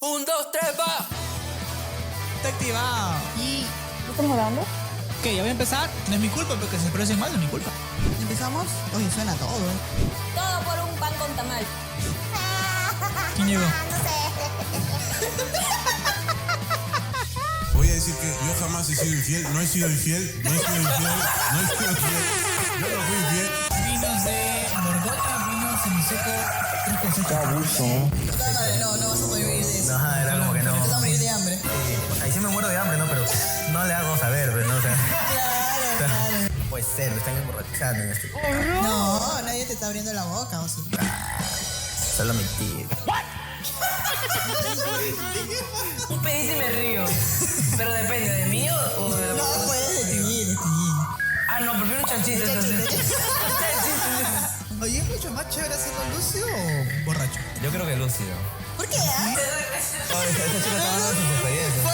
Un, dos, tres, va. Está activado. ¿Y estamos grabando? Ok, ya voy a empezar. No es mi culpa, porque se expresen mal, no es mi culpa. ¿Empezamos? Oye, suena todo, Todo por un pan con tamal. ¿Quién llegó? Voy a decir que yo jamás he sido infiel, no he sido infiel. Yo no fui infiel. Vinos de Borgota, vinos semiseco, 3 cosechas. No vas a poder vivir de eso. No, era como que no. Te vas a morir de hambre. Ahí sí me muero de hambre, ¿no? Pero no le hago saber, pero no, o sea. Claro. No puede ser, me están emborrachando en este. No, nadie te está abriendo la boca, o sí. Solo mi tío. Un pedito y me río. Pero depende, ¿de mí o de la No, puedes de ti. Ah, no, prefiero un chanchito entonces. Oye, ¿es mucho más chévere hacerlo lúcido o borracho? Yo creo que lúcido. ¿Por qué? Ah? Esa chica está dando sus experiencias.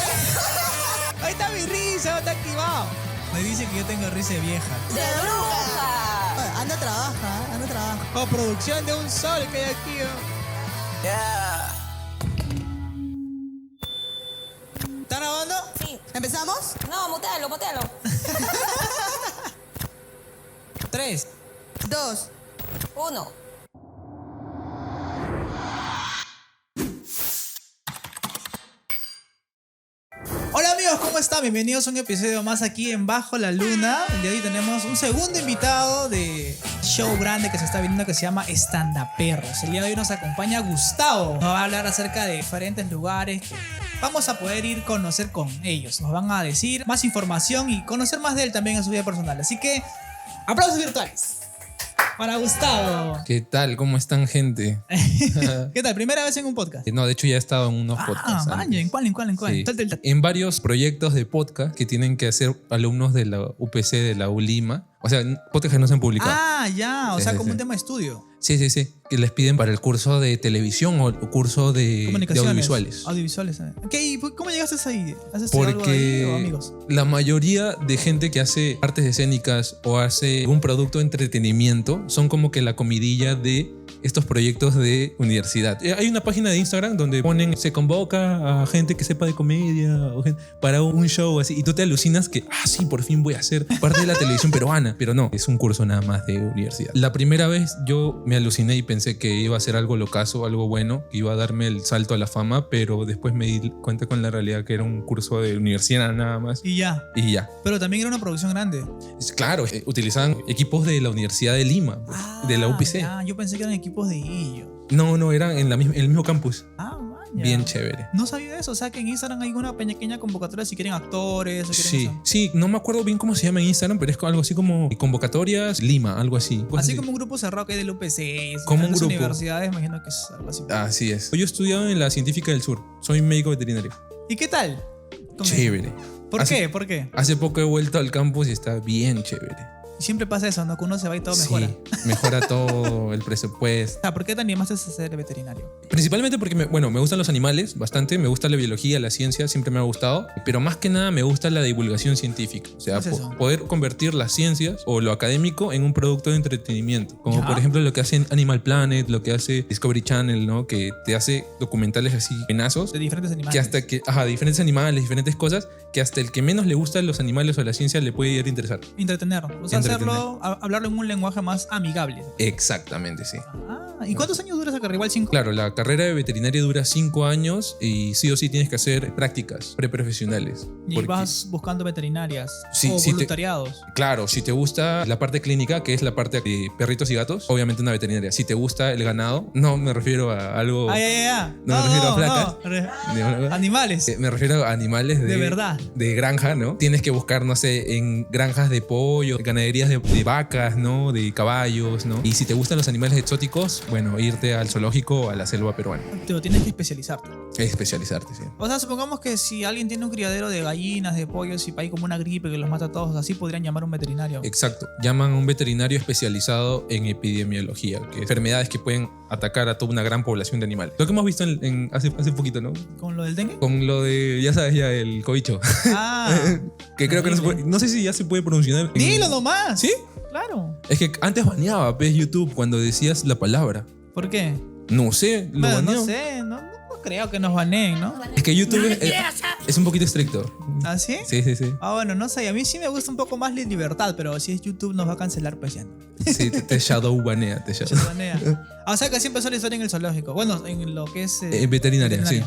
Ahí está mi risa, está activado. Me dice que yo tengo risa de vieja. ¡De bruja! Oye, anda, trabaja. Oh, producción de un sol que hay aquí. ¿Están grabando? Sí. ¿Empezamos? No, mutealo. 3. 2. 1. Hola amigos, ¿cómo están? Bienvenidos a un episodio más aquí en Bajo la Luna. El día de hoy tenemos un segundo invitado de show grande que se está viniendo que se llama Estandaperros. El día de hoy nos acompaña Gustavo. Nos va a hablar acerca de diferentes lugares que vamos a poder ir a conocer con ellos. Nos van a decir más información y conocer más de él también en su vida personal. Así que, aplausos virtuales para Gustavo. ¿Qué tal? ¿Cómo están, gente? ¿Qué tal? ¿Primera vez en un podcast? No, de hecho ya he estado en unos podcasts. Maño, antes. ¿en cuál? Sí. Tal. En varios proyectos de podcast que tienen que hacer alumnos de la UPC de la ULIMA. O sea, podcasts que no se han publicado. Ah, ya, o Sí, sea, sí, como sí. un tema de estudio. Sí. Que les piden para el curso de televisión o curso de audiovisuales. Audiovisuales. Ok, ¿y cómo llegaste ahí? ¿Has estudiado algo ahí o amigos? La mayoría de gente que hace artes escénicas o hace un producto de entretenimiento son como que la comidilla de estos proyectos de universidad. Hay una página de Instagram donde ponen, se convoca a gente que sepa de comedia o para un show así, y tú te alucinas que, sí, por fin voy a ser parte de la televisión peruana, pero no, es un curso nada más de universidad. La primera vez yo me aluciné y pensé que iba a ser algo locazo, algo bueno, que iba a darme el salto a la fama, pero después me di cuenta con la realidad que era un curso de universidad nada más. Y ya. Pero también era una producción grande. Claro, utilizaban equipos de la Universidad de Lima, pues, de la UPC. Ya, yo pensé que eran equipos de ellos. No, eran en el mismo campus. Maña. Bien chévere. No sabía eso, o sea que en Instagram hay una pequeña convocatoria si quieren actores o quieren Sí, eso. sí, no me acuerdo bien cómo se llama en Instagram, pero es algo así como convocatorias Lima, algo así. cosas Así como un grupo cerrado que hay del UPC. Como un las grupo. universidades, imagino que es algo así. Así es. Yo he estudiado en la Científica del Sur. Soy médico veterinario. ¿Y qué tal? con eso? Chévere. ¿Por qué? Hace poco he vuelto al campus y está bien chévere. Y siempre pasa eso, ¿no? Que uno se va y todo mejora. Sí, mejora todo el presupuesto. O sea, ¿por qué te animaste a ser veterinario? Principalmente porque me gustan los animales bastante, me gusta la biología, la ciencia, siempre me ha gustado, pero más que nada me gusta la divulgación científica, o sea, ¿Qué es eso? poder convertir las ciencias o lo académico en un producto de entretenimiento, como Ya. por ejemplo lo que hace Animal Planet, lo que hace Discovery Channel, ¿no? Que te hace documentales así penazos, De diferentes animales. que hasta que, diferentes animales, diferentes cosas, que hasta el que menos le gustan los animales o la ciencia le puede llegar a interesar. Entretener. O sea, Entretener. hablarlo en un lenguaje más amigable. Exactamente, sí. ¿Y cuántos años dura esa carrera? Igual 5. Claro, la carrera de veterinaria dura 5 años y sí o sí tienes que hacer prácticas preprofesionales. Y Porque, vas buscando veterinarias Sí, o sí voluntariados. claro, si te gusta la parte clínica, que es la parte de perritos y gatos, obviamente una veterinaria. Si te gusta el ganado, no me refiero a algo... Ya. No me refiero a placas. Animales. Me refiero a animales De verdad. De granja, ¿no? Tienes que buscar, no sé, en granjas de pollo, ganaderías de vacas, ¿no? De caballos, ¿no? Y si te gustan los animales exóticos, bueno, irte al zoológico o a la selva peruana. Pero tienes que especializarte. Especializarte, sí. O sea, supongamos que si alguien tiene un criadero de gallinas, de pollos y hay como una gripe que los mata a todos, así podrían llamar a un veterinario. Exacto. Llaman a un veterinario especializado en epidemiología, que enfermedades que pueden atacar a toda una gran población de animales. Lo que hemos visto hace poquito, ¿no? ¿Con lo del dengue? Con lo de, ya sabes, ya el cobicho. Que creo que no se puede, no sé si ya se puede pronunciar. Dilo nomás. ¿Sí? Claro. Es que antes baneaba, pues, YouTube cuando decías la palabra. ¿Por qué? No sé, lo Bueno, baneó. no sé, no creo que nos baneen, ¿no? Es que YouTube es un poquito estricto. ¿Ah, sí? Sí. Ah, bueno, no sé. A mí sí me gusta un poco más la libertad, pero si es YouTube nos va a cancelar, pues ya no. Sí, te shadow banea, te shadow. Se banea. Ah, o sea que así empezó la historia en el zoológico. Bueno, en lo que es... Veterinaria, sí.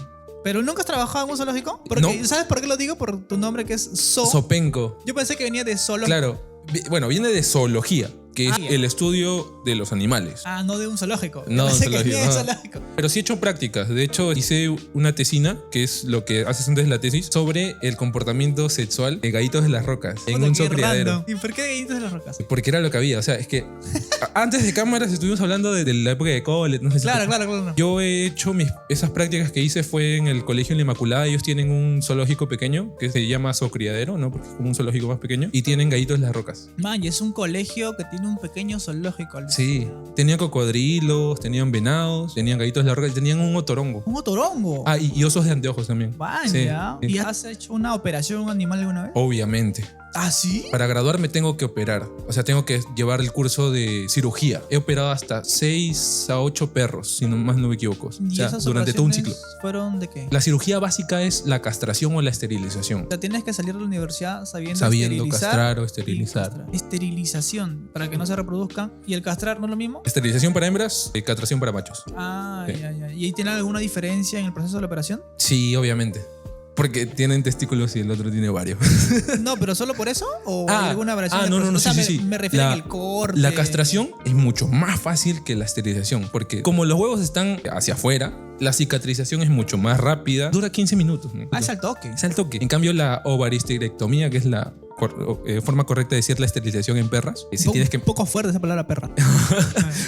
¿Pero nunca has trabajado en un zoológico? Porque, No. ¿sabes por qué lo digo? Por tu nombre que es Sopenco. Yo pensé que venía de zoológico. Claro. Bueno, viene de zoología, que es ya. el estudio de los animales. Ah, no de un zoológico. No, Yo pensé un que venía de zoológico, zoológico. Pero sí he hecho prácticas. De hecho, hice una tesina, que es lo que haces antes de la tesis, sobre el comportamiento sexual de gallitos de las rocas en Puta, un qué zoocriadero. random. ¿Y por qué gallitos de las rocas? Porque era lo que había. O sea, es que antes de cámaras estuvimos hablando de la época de Collet. No sé si Claro. Yo he hecho esas prácticas que hice fue en el colegio en la Inmaculada. Ellos tienen un zoológico pequeño que se llama zoocriadero, ¿no? Porque es como un zoológico más pequeño. Y tienen gallitos de las rocas. Man, y es un colegio que tiene un pequeño zoológico. Sí. Tenían cocodrilos, tenían venados, tenían gallitos de las rocas y tenían un otorongo. Un otorongo. Ah, y osos de anteojos también. Vaya. Sí. ¿Y has hecho una operación a un animal alguna vez? Obviamente. ¿Ah, sí? Para graduarme tengo que operar. O sea, tengo que llevar el curso de cirugía. He operado hasta 6 a 8 perros, si no más no me equivoco. O ¿Y sea, esas durante todo un operaciones ciclo. ¿Fueron de qué? La cirugía básica es la castración o la esterilización. O sea, tienes que salir de la universidad sabiendo esterilizar castrar o y esterilizar. castrar. Esterilización, para que no se reproduzcan. ¿Y el castrar no es lo mismo? Esterilización para hembras, castración para machos. Ah, Sí. ya. ¿Y ahí tiene alguna diferencia en el proceso de la operación? Sí, obviamente. Porque tienen testículos y el otro tiene varios. No, pero ¿solo por eso? ¿O hay alguna variación? del no, proceso? no, O sea, sí. me refiero en el corte. La castración es mucho más fácil que la esterilización. Porque como los huevos están hacia afuera, la cicatrización es mucho más rápida. Dura 15 minutos. ¿No? Ah, es al toque. Es al toque. En cambio, la ovaristerectomía, que es la forma correcta de decir la esterilización en perras, si tienes que... Un poco fuerte esa palabra perra.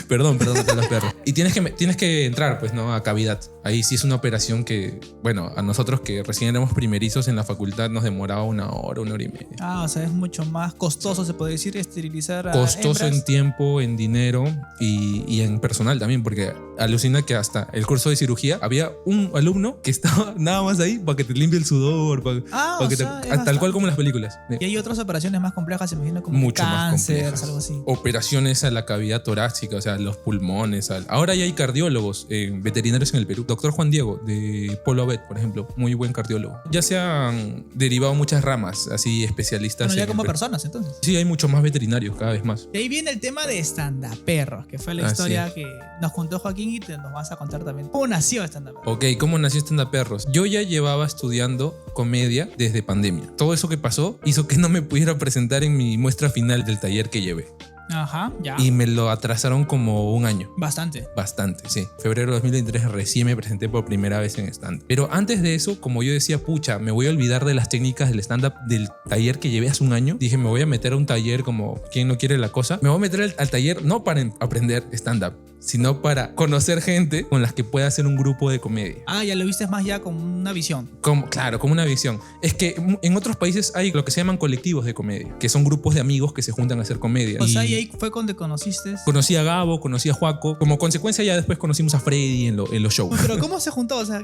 Perdón de los perros. Y tienes que entrar, pues, ¿no? A cavidad. Ahí sí es una operación que, bueno, a nosotros que recién éramos primerizos en la facultad nos demoraba 1 hora, 1 hora y media. Ah, o sea, es mucho más costoso, se puede decir, esterilizar a Costoso hembras. en tiempo, en dinero y en personal también, porque alucina que hasta el curso de cirugía había un alumno que estaba nada más ahí para que te limpie el sudor, Ah, para o que sea, es tal bastante. cual como en las películas. Y hay otras operaciones más complejas, se imagino, como Mucho más cáncer, complejas. algo así. Operaciones a la cavidad torácica, o sea, los pulmones. Ahora ya hay cardiólogos veterinarios en el Perú. Doctor Juan Diego de Polo Vet, por ejemplo, muy buen cardiólogo. Ya se han derivado muchas ramas, así especialistas. Bueno, ya en como el Perú. personas, entonces. Sí, hay muchos más veterinarios, cada vez más. De ahí viene el tema de Estandaperros, que fue la Ah, historia sí. que nos contó Joaquín y te nos vas a contar también. ¿Cómo nació Estandaperros? Ok, ¿cómo nació Stand Up Perros? Yo ya llevaba estudiando comedia desde pandemia. Todo eso que pasó hizo que no me pudiera presentar en mi muestra final del taller que llevé. Ajá, ya. Y me lo atrasaron como 1 año. Bastante. Bastante, sí. Febrero de 2023 recién me presenté por primera vez en stand. Pero antes de eso, como yo decía, pucha, me voy a olvidar de las técnicas del stand-up del taller que llevé hace 1 año. Dije, me voy a meter a un taller como quien no quiere la cosa. Me voy a meter al taller no para aprender stand-up, sino para conocer gente con las que pueda hacer un grupo de comedia. Ah, ya lo viste más ya con una visión. Claro, como una visión. Es que en otros países hay lo que se llaman colectivos de comedia, que son grupos de amigos que se juntan a hacer comedia. O sea, y ahí fue cuando conociste. Conocí a Gabo, conocí a Joaco. Como consecuencia ya después conocimos a Freddy en los shows. Pero ¿cómo se juntó? O sea,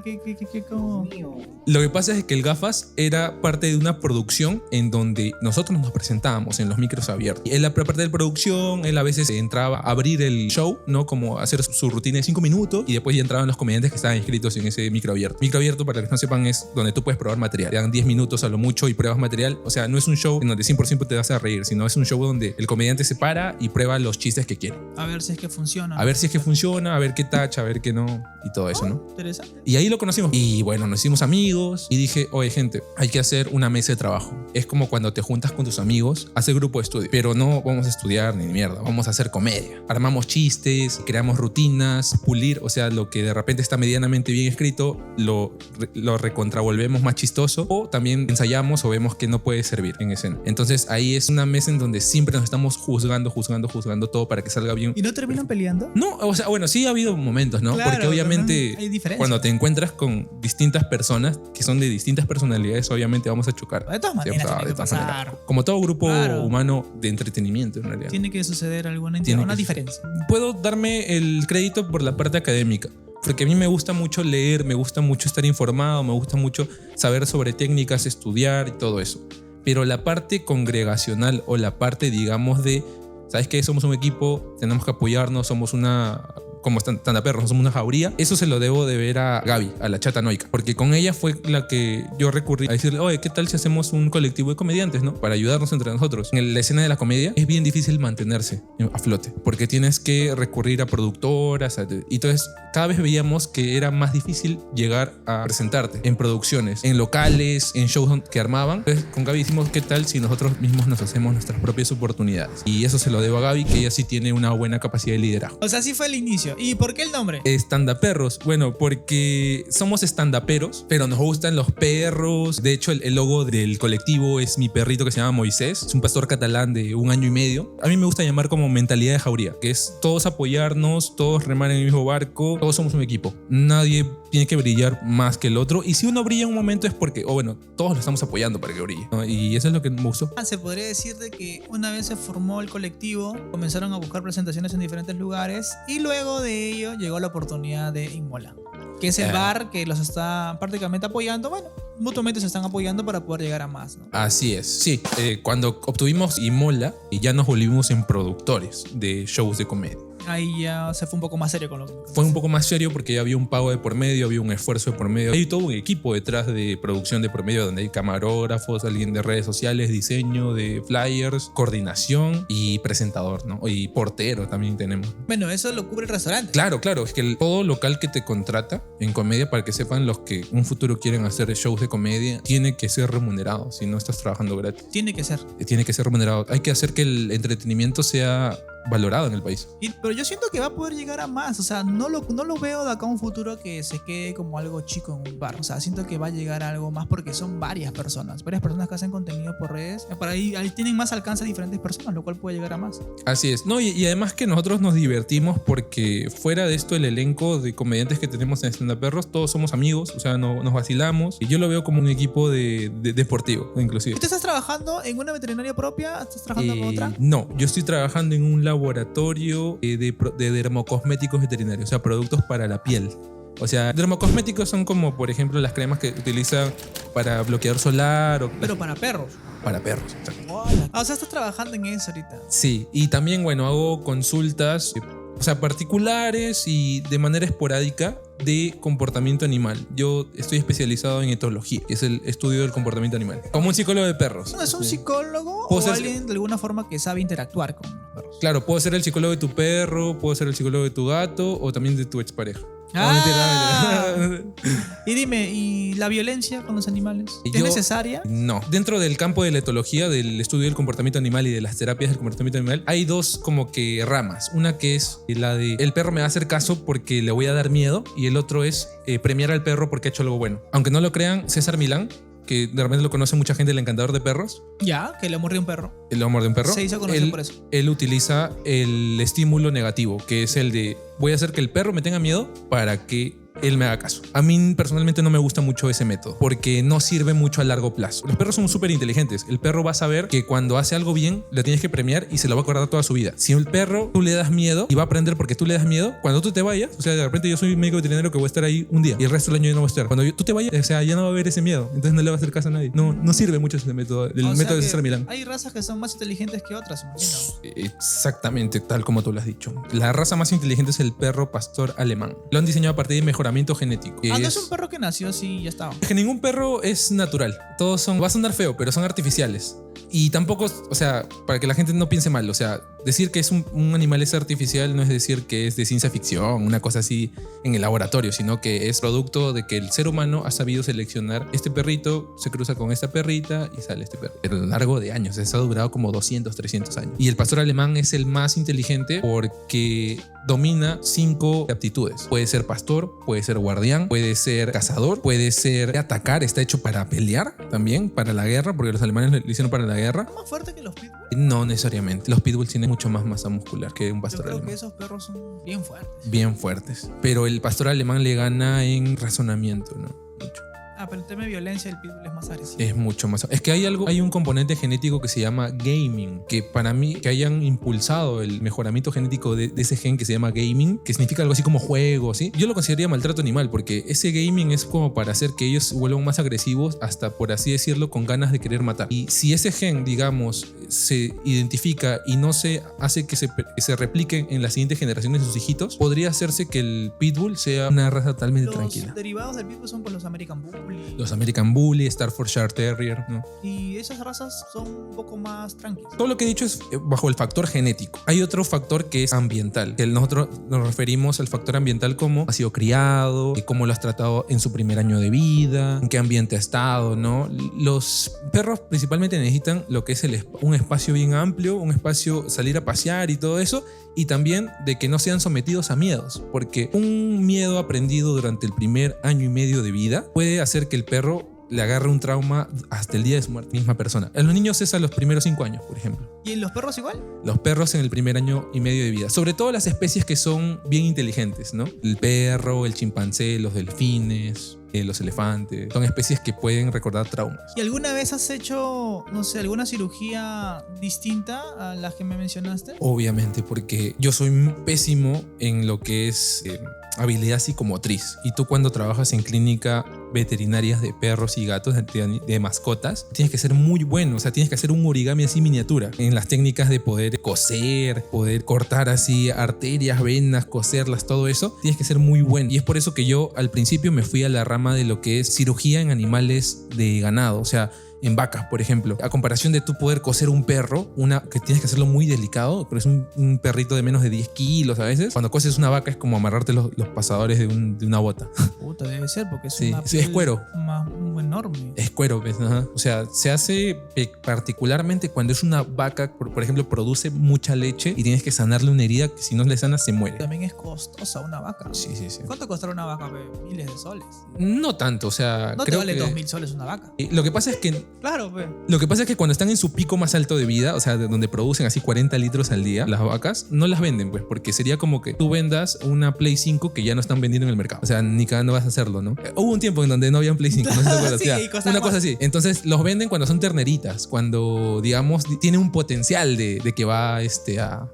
cómo? Lo que pasa es que el Gafas era parte de una producción en donde nosotros nos presentábamos en los micros abiertos. Y él, la parte de producción, él a veces entraba a abrir el show, ¿no? Como hacer su rutina de 5 minutos y después ya entraban los comediantes que estaban inscritos en ese micro abierto. Micro abierto, para los que no sepan, es donde tú puedes probar material. Te dan 10 minutos a lo mucho y pruebas material. O sea, no es un show en donde 100% te vas a reír, sino es un show donde el comediante se para y prueba los chistes que quiere. A ver si es que funciona. A ver si es que funciona, a ver qué tacha, a ver qué no y todo eso, ¿no? Interesante. Y ahí lo conocimos. Y bueno, nos hicimos amigos y dije, oye gente, hay que hacer una mesa de trabajo. Es como cuando te juntas con tus amigos, hacer grupo de estudio. Pero no vamos a estudiar ni mierda, vamos a hacer comedia. Armamos chistes, creamos rutinas, pulir, o sea, lo que de repente está medianamente bien escrito, lo recontravolvemos más chistoso o también ensayamos o vemos que no puede servir en escena. Entonces ahí es una mesa en donde siempre nos estamos juzgando todo para que salga bien. ¿Y no terminan peleando? No, o sea, bueno, sí ha habido momentos, ¿no? Claro, Porque obviamente pero hay diferencias. cuando te encuentras con distintas personas que son de distintas personalidades, obviamente vamos a chocar. De todas maneras Sí, o sea, tiene de que todas pasar. maneras. Como todo grupo Claro. humano de entretenimiento, en realidad. Tiene que suceder alguna Tiene una que- diferencia. Puedo darme el crédito por la parte académica. Porque a mí me gusta mucho leer, me gusta mucho estar informado, me gusta mucho saber sobre técnicas, estudiar y todo eso. Pero la parte congregacional o la parte, digamos, de, ¿sabes qué? Somos un equipo, tenemos que apoyarnos, somos una como estandaperros, somos una jauría. Eso se lo debo de ver a Gaby, a la chata noica, porque con ella fue la que yo recurrí a decirle, oye, ¿qué tal si hacemos un colectivo de comediantes, ¿no? Para ayudarnos entre nosotros. En la escena de la comedia es bien difícil mantenerse a flote, porque tienes que recurrir a productoras, y entonces cada vez veíamos que era más difícil llegar a presentarte en producciones, en locales, en shows que armaban. Entonces con Gaby decimos, ¿qué tal si nosotros mismos nos hacemos nuestras propias oportunidades? Y eso se lo debo a Gaby, que ella sí tiene una buena capacidad de liderazgo. O sea, así fue el inicio. ¿Y por qué el nombre? Estandaperros, bueno, porque somos estandaperos, pero nos gustan los perros. De hecho, el logo del colectivo es mi perrito que se llama Moisés, es un pastor catalán de 1 año y medio. A mí me gusta llamar como mentalidad de jauría, que es todos apoyarnos, todos remar en el mismo barco, todos somos un equipo. Nadie tiene que brillar más que el otro, y si uno brilla en un momento es porque, bueno, todos lo estamos apoyando para que brille, ¿no? Y eso es lo que me gustó. Se podría decir de que una vez se formó el colectivo, comenzaron a buscar presentaciones en diferentes lugares y luego de ello llegó la oportunidad de Inmola, que es el bar que los está prácticamente apoyando. Bueno, mutuamente se están apoyando para poder llegar a más, ¿no? Así es, sí. Cuando obtuvimos Inmola, ya nos volvimos en productores de shows de comedia. Ahí ya se fue un poco más serio con los... Fue un poco más serio porque ya había un pago de por medio, había un esfuerzo de por medio. Hay todo un equipo detrás de producción de por medio, donde hay camarógrafos, alguien de redes sociales, diseño de flyers, coordinación y presentador, ¿no? Y portero también tenemos. Bueno, eso lo cubre el restaurante. Claro, es que todo local que te contrata en comedia, para que sepan los que en un futuro quieren hacer shows de comedia, tiene que ser remunerado, si no estás trabajando gratis. Tiene que ser. Tiene que ser remunerado. Hay que hacer que el entretenimiento sea valorado en el país. Pero yo siento que va a poder llegar a más. O sea, no lo veo de acá a un futuro que se quede como algo chico en un bar. O sea, siento que va a llegar a algo más porque son varias personas que hacen contenido por redes. Por ahí tienen más alcance a diferentes personas, lo cual puede llegar a más. Así es. No, y además que nosotros nos divertimos porque fuera de esto, el elenco de comediantes que tenemos en Estandaperros, todos somos amigos, o sea, nos vacilamos. Y yo lo veo como un equipo de deportivo, inclusive. ¿Y tú estás trabajando en una veterinaria propia? ¿Estás trabajando con otra? No, yo estoy trabajando en un laboratorio de dermocosméticos veterinarios, o sea, productos para la piel. O sea, dermocosméticos son como, por ejemplo, las cremas que utilizan para bloqueador solar. Pero para perros. Para perros, exacto. O sea, estás trabajando en eso ahorita. Sí, y también, bueno, hago consultas, o sea, particulares y de manera esporádica de comportamiento animal. Yo estoy especializado en etología, que es el estudio del comportamiento animal. Como un psicólogo de perros. ¿Es un psicólogo o alguien de alguna forma que sabe interactuar con los perros? Claro, puedo ser el psicólogo de tu perro, puedo ser el psicólogo de tu gato o también de tu expareja. Y dime, ¿y la violencia con los animales? ¿Es necesaria? No. Dentro del campo de la etología, del estudio del comportamiento animal y de las terapias del comportamiento animal, hay dos como que ramas. Una que es la de el perro me va a hacer caso porque le voy a dar miedo, y el otro es premiar al perro porque ha hecho algo bueno. Aunque no lo crean, César Milán, que de repente lo conoce mucha gente, el encantador de perros. Ya, que le mordió un perro. El amor de un perro. Se hizo conocido por eso. Él utiliza el estímulo negativo, que es el de voy a hacer que el perro me tenga miedo para que él me haga caso. A mí personalmente no me gusta mucho ese método porque no sirve mucho a largo plazo. Los perros son súper inteligentes. El perro va a saber que cuando hace algo bien le tienes que premiar y se lo va a acordar toda su vida. Si el perro tú le das miedo y va a aprender porque tú le das miedo, cuando tú te vayas, o sea, de repente yo soy un médico veterinario que voy a estar ahí un día y el resto del año yo no voy a estar. Cuando tú te vayas, o sea, ya no va a haber ese miedo, entonces no le va a hacer caso a nadie. No sirve mucho ese método, el método de César Milán. Hay razas que son más inteligentes que otras, imagino. Exactamente, tal como tú lo has dicho. La raza más inteligente es el perro pastor alemán. Lo han diseñado a partir de mejoramiento genético. No es un perro que nació así y ya estaba. Es que ningún perro es natural. Todos son, va a sonar feo, pero son artificiales. Y tampoco, o sea, para que la gente no piense mal, o sea, decir que es un animal es artificial no es decir que es de ciencia ficción, una cosa así en el laboratorio, sino que es producto de que el ser humano ha sabido seleccionar este perrito, se cruza con esta perrita y sale este perro. Pero a lo largo de años, eso ha durado como 200, 300 años. Y el pastor alemán es el más inteligente porque domina 5 aptitudes. Puede ser pastor, puede ser guardián, puede ser cazador, puede ser atacar, está hecho para pelear también, para la guerra, porque los alemanes lo hicieron para la guerra. ¿Es más fuerte que los pitbull? No necesariamente. Los pitbulls tienen mucho más masa muscular que un pastor alemán. Yo creo que esos perros son bien fuertes. Bien fuertes. Pero el pastor alemán le gana en razonamiento, ¿no? Mucho. Pero el tema de violencia, el pitbull es más agresivo. Es mucho más. Es que hay un componente genético que se llama gaming, que para mí, que hayan impulsado el mejoramiento genético de ese gen que se llama gaming, que significa algo así como juego, ¿sí? Yo lo consideraría maltrato animal, porque ese gaming es como para hacer que ellos se vuelvan más agresivos, hasta por así decirlo, con ganas de querer matar. Y si ese gen, digamos, se identifica y no se hace que se repliquen en las siguientes generaciones de sus hijitos, podría hacerse que el Pitbull sea una raza totalmente tranquila. Los derivados del Pitbull son por los American Bully. Los American Bully, Staffordshire Terrier, ¿no? Y esas razas son un poco más tranquilas. Todo lo que he dicho es bajo el factor genético. Hay otro factor que es ambiental, que nosotros nos referimos al factor ambiental como ha sido criado, cómo lo has tratado en su primer año de vida, en qué ambiente ha estado, ¿no? Los perros principalmente necesitan lo que es un espacio bien amplio, un espacio, salir a pasear y todo eso, y también de que no sean sometidos a miedos, porque un miedo aprendido durante el primer año y medio de vida puede hacer que el perro le agarre un trauma hasta el día de su muerte, misma persona. En los niños es a los primeros 5 años, por ejemplo. ¿Y en los perros igual? Los perros en el primer año y medio de vida. Sobre todo las especies que son bien inteligentes, ¿no? El perro, el chimpancé, los delfines, los elefantes. Son especies que pueden recordar traumas. ¿Y alguna vez has hecho, no sé, alguna cirugía distinta a las que me mencionaste? Obviamente, porque yo soy pésimo en lo que es habilidad psicomotriz. Y tú cuando trabajas en clínica veterinarias de perros y gatos, de mascotas, tienes que ser muy bueno. O sea, tienes que hacer un origami así miniatura. En las técnicas de poder coser, poder cortar así arterias, venas, coserlas, todo eso, tienes que ser muy bueno. Y es por eso que yo al principio me fui a la rama de lo que es cirugía en animales de ganado. O sea, en vacas, por ejemplo. A comparación de tú poder coser un perro, que tienes que hacerlo muy delicado, pero es un perrito de menos de 10 kilos a veces. Cuando coses una vaca es como amarrarte los pasadores de una bota. Puta, debe ser, porque es Sí, una sí, es cuero. enorme. Es cuero, ¿ves? Ajá. O sea, se hace particularmente cuando es una vaca, por ejemplo, produce mucha leche y tienes que sanarle una herida que si no le sanas se muere. También es costosa una vaca. Sí, sí, sí. ¿Cuánto costará una vaca? Miles de soles. No tanto, o sea, No te creo vale que 2.000 soles una vaca. Lo que pasa es que Claro, pues. Lo que pasa es que cuando están en su pico más alto de vida, o sea, donde producen así 40 litros al día, las vacas no las venden, pues, porque sería como que tú vendas una Play 5 que ya no están vendiendo en el mercado. O sea, ni cada no vas a hacerlo, ¿no? Hubo un tiempo en donde no había un Play 5, no sé si te acuerdas. Sí, Ya, y costaban una cosa más. así. Entonces los venden cuando son terneritas, cuando, digamos, tiene un potencial de que va a...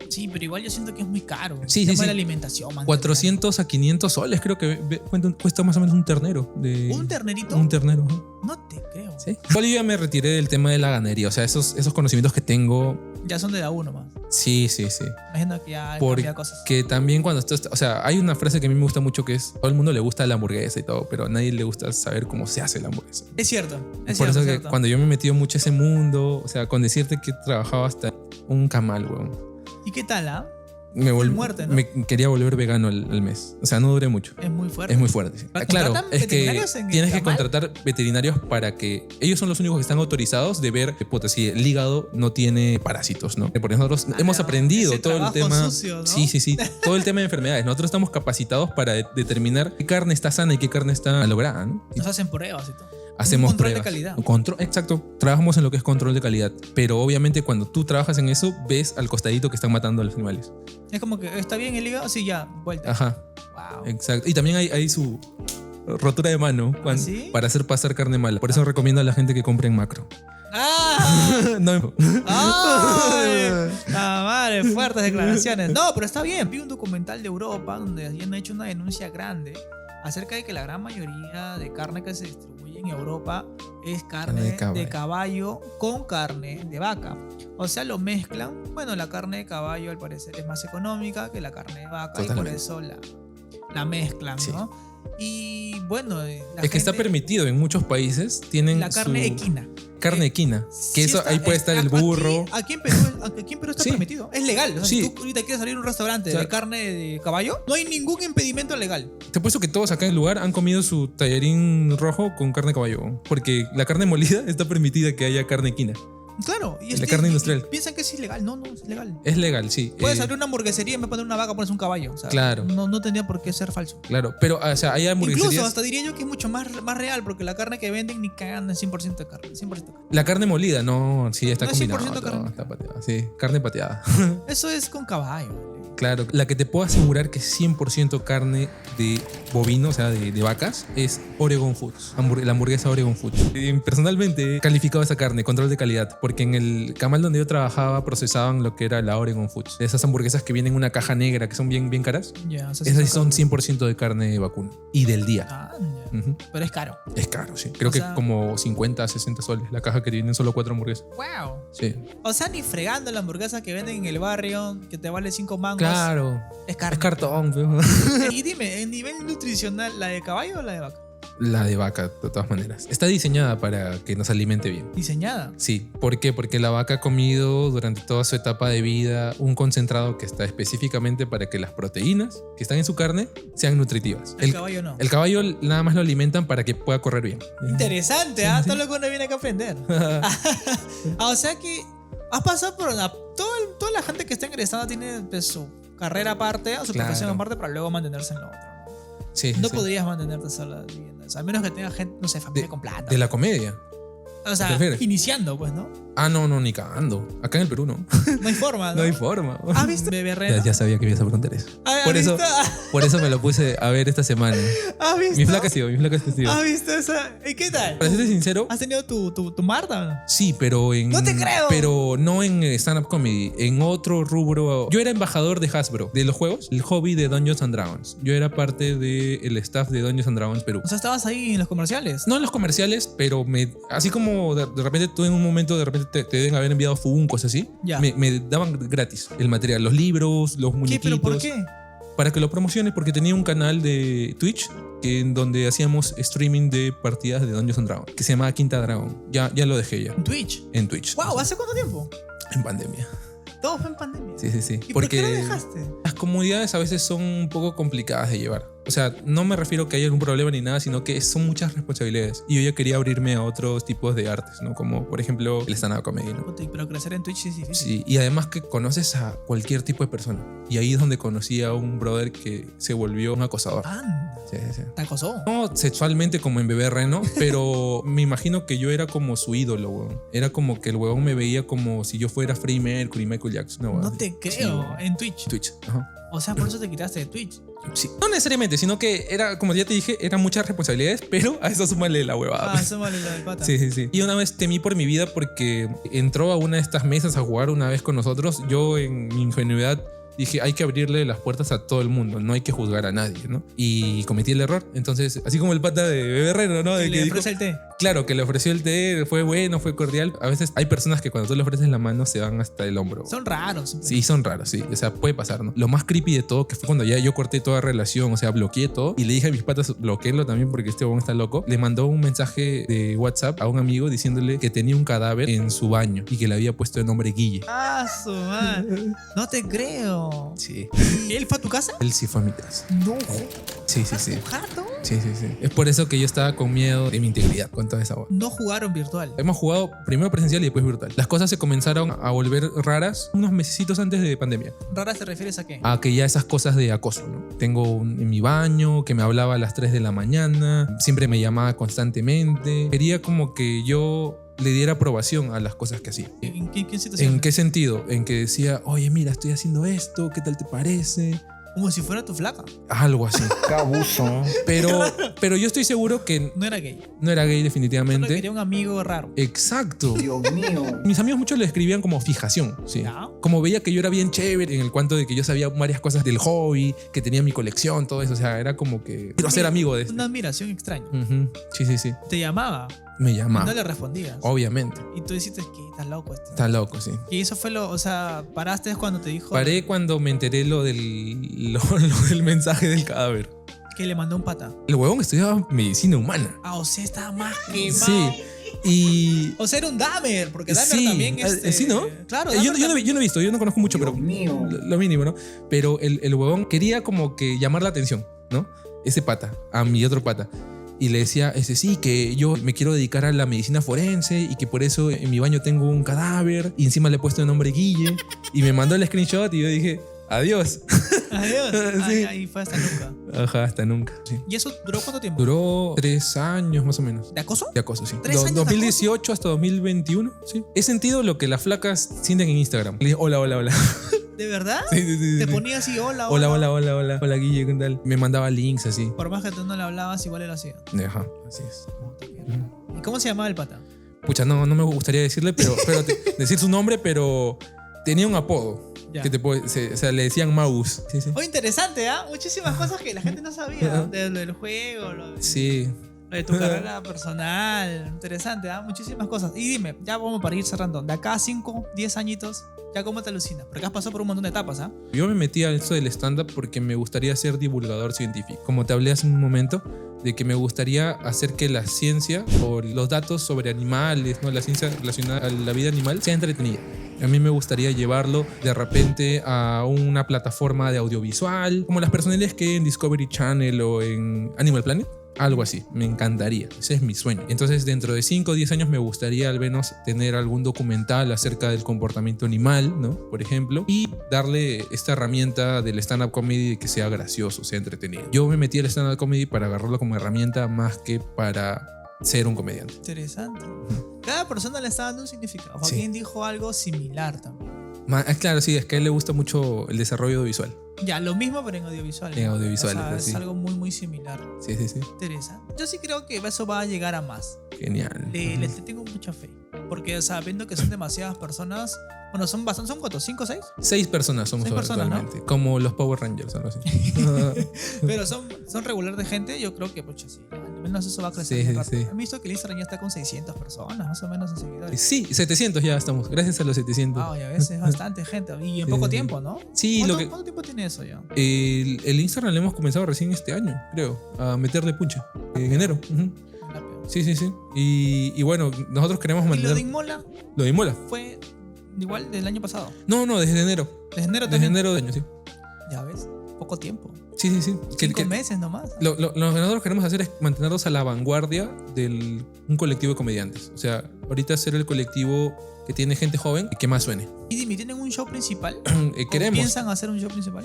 Sí, pero igual yo siento que es muy caro. Sí, El sí, tema sí. de la alimentación, mantener. 400 a 500 soles creo que cuesta más o menos un ternero. ¿Un ternerito? Un ternero, ajá. No te creo. Sí. Igual yo ya me retiré del tema de la ganadería. O sea, esos conocimientos que tengo. Ya son de la uno más. Sí, sí, sí. Imagino que ya cambia cosas. Porque también cuando estás. O sea, hay una frase que a mí me gusta mucho que es: todo el mundo le gusta la hamburguesa y todo, pero a nadie le gusta saber cómo se hace la hamburguesa. Es cierto. Es Por cierto, eso es que cierto. cuando yo me he metido mucho a ese mundo, o sea, con decirte que trabajaba hasta un camal, weón. ¿Y qué tal, ah? Muerte, ¿no? Me quería volver vegano al mes. O sea, no duré mucho. Es muy fuerte. Es muy fuerte. Sí. Claro, ¿Contratan es que veterinarios en el tienes que camal? contratar veterinarios para que ellos son los únicos que están autorizados de ver puta, si el hígado no tiene parásitos, ¿no? Porque nosotros hemos aprendido ese todo el trabajo tema. sucio, ¿no? Sí, sí, sí. Todo el tema de enfermedades. Nosotros estamos capacitados para determinar qué carne está sana y qué carne está malograda, ¿no? Nos hacen pruebas y todo. Hacemos Un control pruebas. de calidad. Exacto. Trabajamos en lo que es control de calidad. Pero obviamente cuando tú trabajas en eso, ves al costadito que están matando a los animales. Es como que está bien el hígado, sí, ya, vuelta. Ajá. Wow. Exacto. Y también hay su rotura de mano ¿Sí? para hacer pasar carne mala. Por eso recomiendo a la gente que compre en macro. ¡Ah! No. ¡Ay! Ah, madre, fuertes declaraciones. No, pero está bien. Vi un documental de Europa donde habían hecho una denuncia grande acerca de que la gran mayoría de carne que se distribuye en Europa es carne de caballo con carne de vaca. O sea, lo mezclan. Bueno, la carne de caballo al parecer es más económica que la carne de vaca. Totalmente. Y por eso la mezclan, Sí. ¿no? Y bueno, Es que está permitido en muchos países. Tienen la carne su equina. carne equina. Que Sí eso está- ahí puede estar el burro. Aquí en Perú está Sí. permitido. Es legal. O sea, Sí. si tú ahorita quieres salir a un restaurante O sea, de carne de caballo, no hay ningún impedimento legal. Te apuesto que todos acá en el lugar han comido su tallarín rojo con carne de caballo. Porque la carne molida está permitida que haya carne equina. Claro. Y La carne industrial. piensan que es ilegal. No, no, es legal. Es legal, sí. Puedes abrir una hamburguesería y en vez de poner una vaca pones un caballo. O sea, Claro. No tendría por qué ser falso. Claro, pero o sea, hay hamburgueserías. Incluso hasta diría yo que es mucho más real porque la carne que venden ni cagan en 100% de carne. 100% de carne. La carne molida, no, sí, está No es combinado. 100% carne. Está pateada. Sí, carne pateada. Eso es con caballo. Claro, la que te puedo asegurar que es 100% carne de bovino, o sea, de vacas, es Oregon Foods, la hamburguesa Oregon Foods. Personalmente he calificado esa carne, control de calidad, porque en el camal donde yo trabajaba procesaban lo que era la Oregon Foods. Esas hamburguesas que vienen en una caja negra, que son bien caras. Ya, o sea, Esas sí son carne. 100% de carne vacuna. Y del día. Ah, ya. Ujú. Pero es caro. Es caro, sí. Creo O que sea- como 50, 60 soles. La caja que tienen solo 4 hamburguesas. Wow. Sí. O sea, ni fregando la hamburguesa que venden en el barrio, que te vale 5 mangos. Claro. Es carne. Es cartón, pero... Y dime, ¿en nivel nutricional, la de caballo o la de vaca? La de vaca, de todas maneras. Está diseñada para que nos alimente bien. Diseñada. Sí, ¿por qué? Porque la vaca ha comido durante toda su etapa de vida un concentrado que está específicamente para que las proteínas que están en su carne sean nutritivas. El caballo no. El caballo nada más lo alimentan para que pueda correr bien. Interesante, ¿ah? Todo lo que uno viene acá a aprender. O sea que has pasado por toda la gente que está ingresando tiene pues, su carrera aparte, o su Claro. profesión aparte, para luego mantenerse en lo otro. Sí, No sí. podrías mantenerte sola viviendo eso, a menos que tengas gente, no sé, familia con plata. De la comedia. O sea, ¿te refieres? iniciando, pues, ¿no? Ah, no, ni cagando. Acá en el Perú no. No hay forma, ¿no? No hay forma. ¿Has visto Bebé Reno? Ya sabía que ibas a preguntar eso. ¿Has Por eso, visto? por eso me lo puse a ver esta semana. ¿Has visto? Mi flaca sí, mi flaca sí. ¿Has visto esa? ¿Y qué tal? Para serte sincero, ¿Has tenido tu Marta o no? sí, pero en... ¡No te creo! Pero no en stand-up comedy, en otro rubro. Yo era embajador de Hasbro, de los juegos, el hobby de Dungeons and Dragons. Yo era parte del staff de Dungeons and Dragons Perú. O sea, estabas ahí en los comerciales. No en los comerciales, pero así como de repente tú en un momento de repente te deben haber enviado Funcos así, Ya. me daban gratis el material, los libros, los ¿Qué? muñequitos. ¿Pero por qué? Para que lo promociones, porque tenía un canal de Twitch en donde hacíamos streaming de partidas de Dungeons and Dragons, que se llamaba Quinta Dragón. Ya lo dejé ya En Twitch. en Twitch. Wow, ¿hace cuánto tiempo? En pandemia. Todo fue en pandemia. Sí. ¿Y por qué lo dejaste? Las comunidades a veces son un poco complicadas de llevar. O sea, no me refiero a que haya algún problema ni nada, sino que son muchas responsabilidades. Y yo ya quería abrirme a otros tipos de artes, ¿no? Como, por ejemplo, el stand-up comedy, ¿no? Puta, pero crecer en Twitch es difícil. Sí, y además que conoces a cualquier tipo de persona. Y ahí es donde conocí a un brother que se volvió un acosador. Anda, Sí. te acosó. No sexualmente como en Bebé Reno, pero me imagino que yo era como su ídolo, weón. Era como que el huevón me veía como si yo fuera Freddie Mercury, Michael Jackson. No weón. te Sí, creo. weón. En Twitch. Twitch, ajá. O sea, por eso te quitaste de Twitch. Sí. No necesariamente, sino que era, como ya te dije, eran muchas responsabilidades, pero a eso súmale la huevada. Ah, eso vale la del pata. Sí. Y una vez temí por mi vida porque entró a una de estas mesas a jugar una vez con nosotros. Yo en mi ingenuidad dije, hay que abrirle las puertas a todo el mundo, no hay que juzgar a nadie, ¿no? Y cometí el error. Entonces, así como el pata de Bebé Reno, ¿no? Que De le que dijo, ofrece el té. claro, que le ofreció el té, fue bueno, fue cordial. A veces hay personas que cuando tú le ofreces la mano se van hasta el hombro. Son raros. Sí, son raros, sí. O sea, puede pasar, ¿no? Lo más creepy de todo, que fue cuando ya yo corté toda relación, o sea, bloqueé todo y le dije a mis patas, bloqueenlo también porque este hombre está loco. Le mandó un mensaje de WhatsApp a un amigo diciéndole que tenía un cadáver en su baño y que le había puesto el nombre Guille. Ah, su madre. No te creo. Sí. ¿Y él fue a tu casa? Él sí fue a mi casa. No. Sí. ¿Jato? Sí. Es por eso que yo estaba con miedo de mi integridad con toda esa voz. No jugaron virtual. Hemos jugado primero presencial y después virtual. Las cosas se comenzaron a volver raras unos mesecitos antes de pandemia. ¿Raras te refieres a qué? A que ya esas cosas de acoso, ¿no? Tengo en mi baño, que me hablaba a las 3 de la mañana, siempre me llamaba constantemente. Quería como que yo le diera aprobación a las cosas que hacía. ¿En qué situación? ¿En qué sentido? En que decía, oye, mira, estoy haciendo esto, ¿qué tal te parece? Como si fuera tu flaca. Algo así. Qué abuso. Pero yo estoy seguro que No era gay. no era gay Solo definitivamente. quería un amigo raro. Exacto. Dios mío. Mis amigos muchos lo escribían como fijación, sí. ¿Ya? Como veía que yo era bien chévere en el cuanto de que yo sabía varias cosas del hobby, que tenía mi colección, todo eso. O sea, era como que quiero ser amigo de este. Una admiración extraña. Ujú. Sí. Te llamaba. Me Y llamaba. no le respondías. Obviamente. Y tú dijiste que estás loco este. Está loco, sí. Y eso fue o sea, paraste cuando te dijo Paré cuando me enteré lo del mensaje del cadáver. que le mandó un pata. El huevón estudiaba medicina humana. Ah, o sea, estaba más quemado. Sí. Y... O sea, era un Dahmer, porque Dahmer Sí, también sí, ¿no? Claro, Yo Dahmer no he visto, yo no conozco mucho, pero mío. lo mínimo, ¿no? Pero el huevón quería como que llamar la atención, ¿no? Ese pata, a mi otro pata. Y le decía, sí, que yo me quiero dedicar a la medicina forense y que por eso en mi baño tengo un cadáver y encima le he puesto el nombre Guille. Y me mandó el screenshot y yo dije, adiós. Adiós. Sí. Ahí fue hasta nunca. Ajá, hasta nunca. Sí. ¿Y eso duró cuánto tiempo? Duró 3 años más o menos. ¿De acoso? De acoso, sí. 3 años de 2018 hasta 2021, sí. He sentido lo que las flacas sienten en Instagram. Le dije, hola. ¿De verdad? Sí. Te ponía así, hola, Hola, Guille, ¿qué tal? Me mandaba links así. Por más que tú no le hablabas, igual él lo hacía. Ajá, así es. ¿Y cómo se llamaba el pata? Pucha, no me gustaría decirle, pero decir su nombre, pero tenía un apodo. Ya. Que o sea, le decían Maus. Sí. Oh, interesante, ¿ah? Muchísimas cosas que la gente no sabía. De lo del juego, lo de tu carrera personal. Interesante, ¿ah? Muchísimas cosas. Y dime, ya vamos para ir cerrando. De acá a 5, 10 añitos, ¿ya cómo te alucinas? Porque has pasado por un montón de etapas, ¿ah? Yo me metí a esto del stand-up porque me gustaría ser divulgador científico. Como te hablé hace un momento, de que me gustaría hacer que la ciencia o los datos sobre animales, ¿no? La ciencia relacionada a la vida animal sea entretenida. A mí me gustaría llevarlo de repente a una plataforma de audiovisual, como las personales que hay en Discovery Channel o en Animal Planet. Algo así, me encantaría, ese es mi sueño. Entonces dentro de 5 o 10 años me gustaría al menos tener algún documental acerca del comportamiento animal, ¿no? Por ejemplo, y darle esta herramienta del stand-up comedy que sea gracioso, sea entretenido. Yo me metí al stand-up comedy para agarrarlo como herramienta más que para ser un comediante. Interesante. Cada persona le está dando un significado. Joaquín dijo algo similar también. Claro, sí, es que a él le gusta mucho el desarrollo audiovisual. Ya, lo mismo pero en audiovisual. En audiovisual, o sea, sí. es algo muy, muy similar. Sí. Interesante. Yo sí creo que eso va a llegar a más. Genial. Le tengo mucha fe. Porque, o sea, viendo que son demasiadas personas. Bueno, son bastantes. ¿Son cuántos? ¿5 o 6? 6 personas somos 6 personas, actualmente. ¿No? Como los Power Rangers, algo así. Pero son regular de gente. Yo creo que, pucha, sí. Al menos eso va a crecer. Sí, muy rápido. sí. He visto que el Instagram ya está con 600 personas, más o menos, en seguidores. Sí, 700 ya estamos. Gracias a los 700. Wow, ya ves, es bastante gente. Y en poco tiempo, ¿no? Sí, ¿Cuánto tiempo tiene eso ya? El Instagram le hemos comenzado recién este año, creo, a meterle punche. En enero. Rápido. Sí. Y bueno, nosotros queremos ¿Y mantener. lo de Inmola Lo de Imola. fue igual del año pasado? No, desde enero. Desde enero Desde también. enero de año, sí. Ya ves, poco tiempo. Sí. 5 meses nomás. Lo que nosotros queremos hacer es mantenernos a la vanguardia de un colectivo de comediantes. O sea, ahorita ser el colectivo que tiene gente joven y que más suene. Y dime, ¿tienen un show principal? Queremos. ¿Piensan hacer un show principal?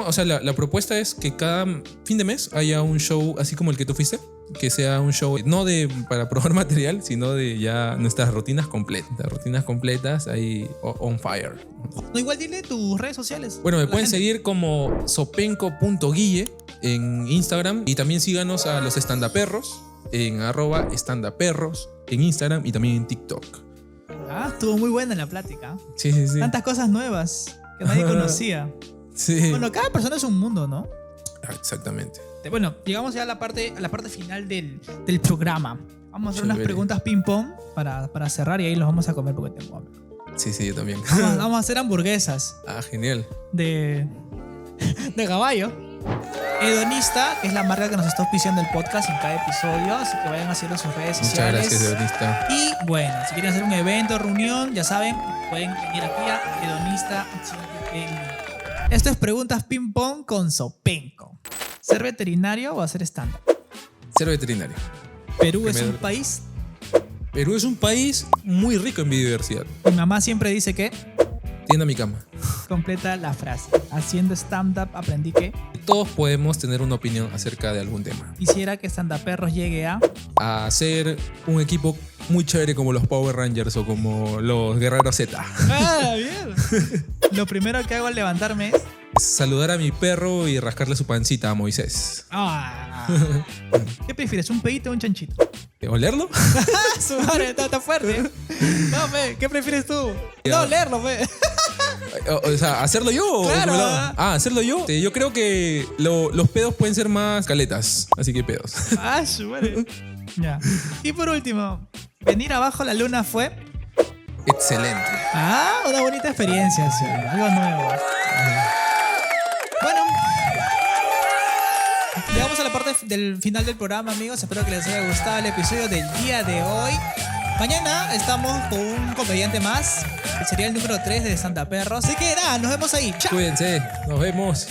O sea, la propuesta es que cada fin de mes haya un show así como el que tú fuiste, que sea un show no para probar material, sino de ya nuestras rutinas completas. Las rutinas completas ahí on fire. No, igual dile tus redes sociales. Bueno, me La pueden gente. seguir como sopenco.guille en Instagram y también síganos a los estandaperros en @estandaperros en Instagram y también en TikTok. Ah, estuvo muy buena la plática. Sí. Tantas cosas nuevas que nadie conocía. Sí. Bueno, cada persona es un mundo, ¿no? Exactamente. Bueno, llegamos ya a la parte final del programa. Vamos a hacer unas Chévere. preguntas ping-pong para cerrar y ahí los vamos a comer porque tengo hambre. Sí, yo también. Vamos a hacer hamburguesas Genial. de caballo. Hedonista, que es la marca que nos está auspiciando el podcast en cada episodio, así que vayan haciendo sus redes Muchas sociales. gracias, Hedonista. Y bueno, si quieren hacer un evento, reunión, ya saben, pueden venir aquí a Hedonista. Esto es preguntas ping pong con Sopenco. ¿Ser veterinario o hacer stand-up? Ser veterinario. Perú es un país. Perú es un país muy rico en biodiversidad. Mi mamá siempre dice que Tienda mi cama. completa la frase. Haciendo stand-up aprendí que Todos podemos tener una opinión acerca de algún tema. quisiera que Stand-up Perros llegue a A hacer un equipo muy chévere como los Power Rangers o como los Guerreros Z. ¡Ah, bien! Lo primero que hago al levantarme es Saludar a mi perro y rascarle su pancita a Moisés. ¿Qué prefieres, un pedito o un chanchito? ¿Olerlo? Su madre, está fuerte. No, fe, ¿qué prefieres tú? Ya. No, leerlo, fe. O sea, ¿hacerlo yo? o Claro. que me lo hagan? ¿Hacerlo yo? Yo creo que los pedos pueden ser más caletas. Así que pedos. Ah, su madre. Ya. Y por último, venir abajo la luna fue Excelente. una bonita experiencia, sí, algo nuevo. Bueno, llegamos a la parte del final del programa, amigos. Espero que les haya gustado el episodio del día de hoy. Mañana estamos con un comediante más, que sería el número 3 de Santa Perro. Así que nada, nos vemos ahí. Chao. Cuídense. Nos vemos.